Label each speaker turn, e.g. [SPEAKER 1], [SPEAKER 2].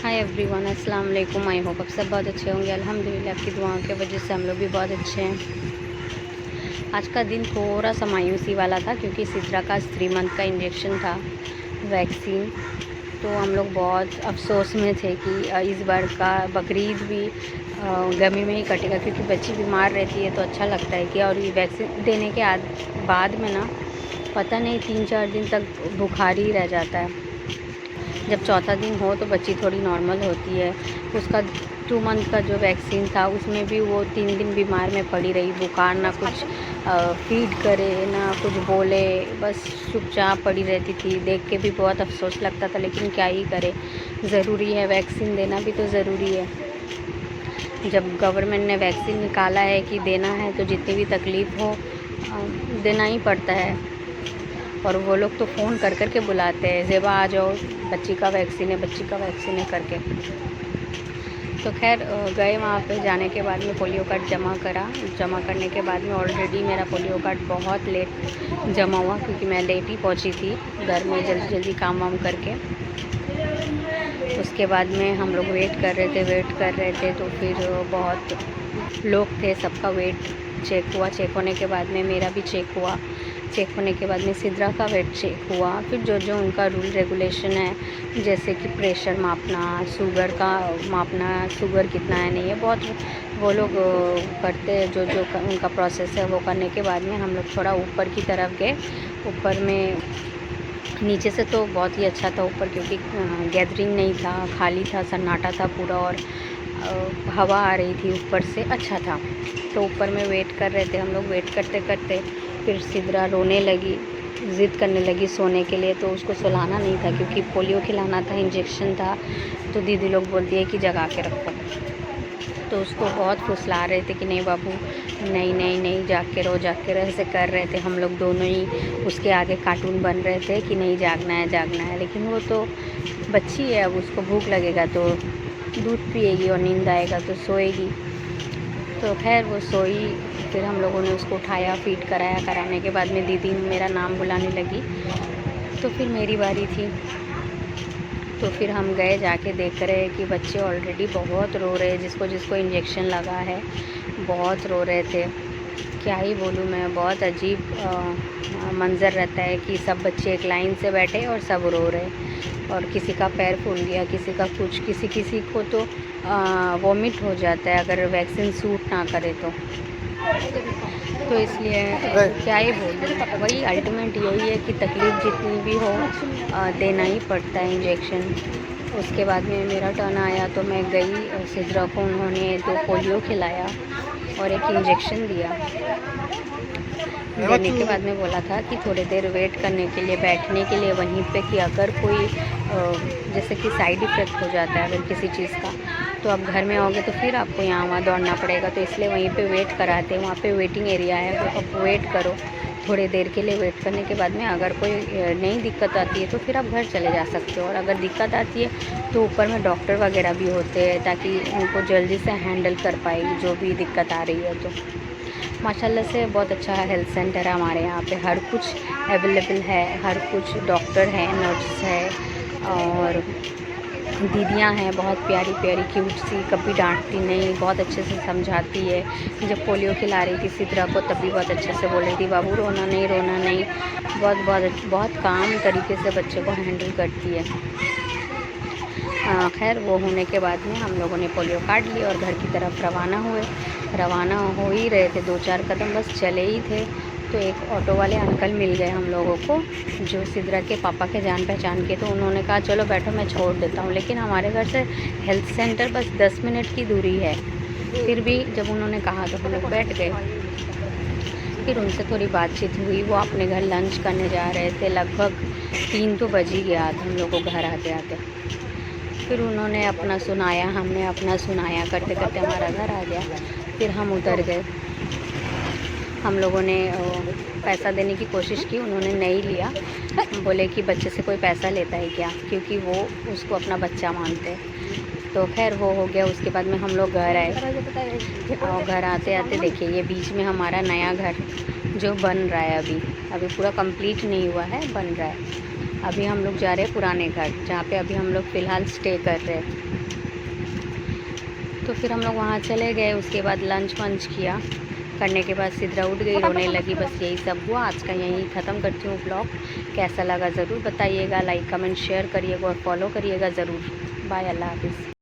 [SPEAKER 1] Hi everyone, अस्सलाम वालेकुम। I hope आप सब बहुत अच्छे होंगे। अल्हम्दुलिल्लाह आपकी दुआओं की वजह से हम लोग भी बहुत अच्छे हैं। आज का दिन थोड़ा सा मायूसी वाला था क्योंकि सिद्रा का 3 मंथ का इंजेक्शन था, वैक्सीन। तो हम लोग बहुत अफसोस में थे कि इस बार का बकरीद भी गर्मी में ही कटेगा क्योंकि बच्ची बीमार रहती है तो अच्छा लगता है कि और ये वैक्सीन देने के बाद में ना पता नहीं 3-4 दिन तक बुखार ही रह जाता है। जब चौथा दिन हो तो बच्ची थोड़ी नॉर्मल होती है। उसका 2 मंथ का जो वैक्सीन था उसमें भी वो 3 दिन बीमार में पड़ी रही, बुखार ना कुछ फीड करे ना कुछ बोले, बस चुपचाप पड़ी रहती थी। देख के भी बहुत अफसोस लगता था, लेकिन क्या ही करे, ज़रूरी है, वैक्सीन देना भी तो ज़रूरी है। जब गवर्नमेंट ने वैक्सीन निकाला है कि देना है तो जितनी भी तकलीफ़ हो देना ही पड़ता है। और वो लोग तो फ़ोन कर कर के बुलाते हैं, ज़ेबा आ जाओ, बच्ची का वैक्सीन है, बच्ची का वैक्सीन है करके। तो खैर गए वहाँ पे। जाने के बाद में पोलियो कार्ड जमा करने के बाद में ऑलरेडी मेरा पोलियो कार्ड बहुत लेट जमा हुआ क्योंकि मैं लेट ही पहुँची थी घर में, जल्दी काम वाम करके। उसके बाद में हम लोग वेट कर रहे थे तो फिर बहुत लोग थे, सबका वेट चेक हुआ। चेक होने के बाद में मेरा भी चेक हुआ। चेक होने के बाद में सिद्रा का वेट चेक हुआ। फिर जो उनका रूल रेगुलेशन है, जैसे कि प्रेशर मापना, शुगर का मापना, शुगर कितना है नहीं है, बहुत वो लोग करते हैं। जो उनका प्रोसेस है वो करने के बाद में हम लोग थोड़ा ऊपर की तरफ गए। ऊपर में नीचे से तो बहुत ही अच्छा था ऊपर, क्योंकि गैदरिंग नहीं था, खाली था, सन्नाटा था पूरा और हवा आ रही थी ऊपर से, अच्छा था। तो ऊपर में वेट कर रहे थे हम लोग। वेट करते करते फिर सिद्रा रोने लगी, ज़िद करने लगी सोने के लिए। तो उसको सुलाना नहीं था क्योंकि पोलियो खिलाना था, इंजेक्शन था। तो दीदी लोग बोलती है कि जगा के रखो। तो उसको बहुत फुसला रहे थे कि नहीं बाबू, नहीं जाग के रहो, ऐसे कर रहे थे। हम लोग दोनों ही उसके आगे कार्टून बन रहे थे कि नहीं जागना है। लेकिन वो तो बच्ची है, अब उसको भूख लगेगा तो दूध पिएगी और नींद आएगा तो सोएगी। तो खैर वो सोई। फिर हम लोगों ने उसको उठाया, फीड कराने के बाद में दीदी मेरा नाम बुलाने लगी। तो फिर मेरी बारी थी। तो फिर हम गए, जाके देख रहे कि बच्चे ऑलरेडी बहुत रो रहे, जिसको इंजेक्शन लगा है बहुत रो रहे थे। क्या ही बोलूँ मैं, बहुत अजीब मंज़र रहता है कि सब बच्चे एक लाइन से बैठे और सब रो रहे। और किसी का पैर फूल गया, किसी का कुछ, किसी को तो वॉमिट हो जाता है अगर वैक्सीन सूट ना करे तो इसलिए क्या ही बोलूँ। वही अल्टीमेट यही है कि तकलीफ़ जितनी भी हो देना ही पड़ता है इंजेक्शन। उसके बाद में मेरा टर्न आया तो मैं गई। सिद्रा को उन्होंने 2 पोलियो खिलाया और एक इंजेक्शन दिया। देने के बाद में बोला था कि थोड़ी देर वेट करने के लिए, बैठने के लिए वहीं पे, कि अगर कोई जैसे कि साइड इफ़ेक्ट हो जाता है अगर किसी चीज़ का, तो आप घर में आओगे तो फिर आपको यहाँ वहाँ दौड़ना पड़ेगा। तो इसलिए वहीं पे वेट कराते हैं, वहाँ पे वेटिंग एरिया है, तो आप वेट करो थोड़ी देर के लिए। वेट करने के बाद में अगर कोई नई दिक्कत आती है तो फिर आप घर चले जा सकते हो। और अगर दिक्कत आती है तो ऊपर में डॉक्टर वगैरह भी होते हैं ताकि उनको जल्दी से हैंडल कर पाएगी जो भी दिक्कत आ रही है। तो माशाल्लाह से बहुत अच्छा हेल्थ सेंटर है हमारे यहाँ पे, हर कुछ अवेलेबल है, हर कुछ डॉक्टर है, नर्स है और दीदियाँ हैं बहुत प्यारी क्यूट सी, कभी डांटती नहीं, बहुत अच्छे से समझाती है। जब पोलियो खिला रही थी सिद्रा को तब भी बहुत अच्छे से बोल रही थी, बाबू रोना नहीं। बहुत काम तरीके से बच्चे को हैंडल करती है। खैर वो होने के बाद में हम लोगों ने पोलियो कार्ड लिया और घर की तरफ रवाना हो ही रहे थे। 2-4 कदम बस चले ही थे तो एक ऑटो वाले अंकल मिल गए हम लोगों को, जो सिद्रा के पापा के जान पहचान के। तो उन्होंने कहा चलो बैठो, मैं छोड़ देता हूँ। लेकिन हमारे घर से हेल्थ सेंटर बस 10 मिनट की दूरी है। फिर भी जब उन्होंने कहा तो हम लोग बैठ गए। फिर उनसे थोड़ी बातचीत हुई। वो अपने घर लंच करने जा रहे थे, लगभग 3 तो बज ही गया था हम लोग को घर आते। फिर उन्होंने अपना सुनाया, हमने अपना सुनाया, करते करते हमारा घर आ गया। फिर हम उतर गए। हम लोगों ने पैसा देने की कोशिश की, उन्होंने नहीं लिया। बोले कि बच्चे से कोई पैसा लेता है क्या, क्योंकि वो उसको अपना बच्चा मानते हैं। तो खैर वो हो गया। उसके बाद में हम लोग घर आए और घर आते देखिए ये बीच में हमारा नया घर जो बन रहा है, अभी पूरा कंप्लीट नहीं हुआ है, बन रहा है। अभी हम लोग जा रहे हैं पुराने घर, जहाँ पे अभी हम लोग फ़िलहाल स्टे कर रहे हैं। तो फिर हम लोग वहाँ चले गए। उसके बाद लंच वंच किया, करने के बाद सिद्रा उठ गई, रोने लगी। बस यही सब हुआ। आज का यहीं ख़त्म करती हूँ ब्लॉग। कैसा लगा ज़रूर बताइएगा, लाइक कमेंट शेयर करिएगा और फॉलो करिएगा ज़रूर। बाय, अल्लाह हाफिज़।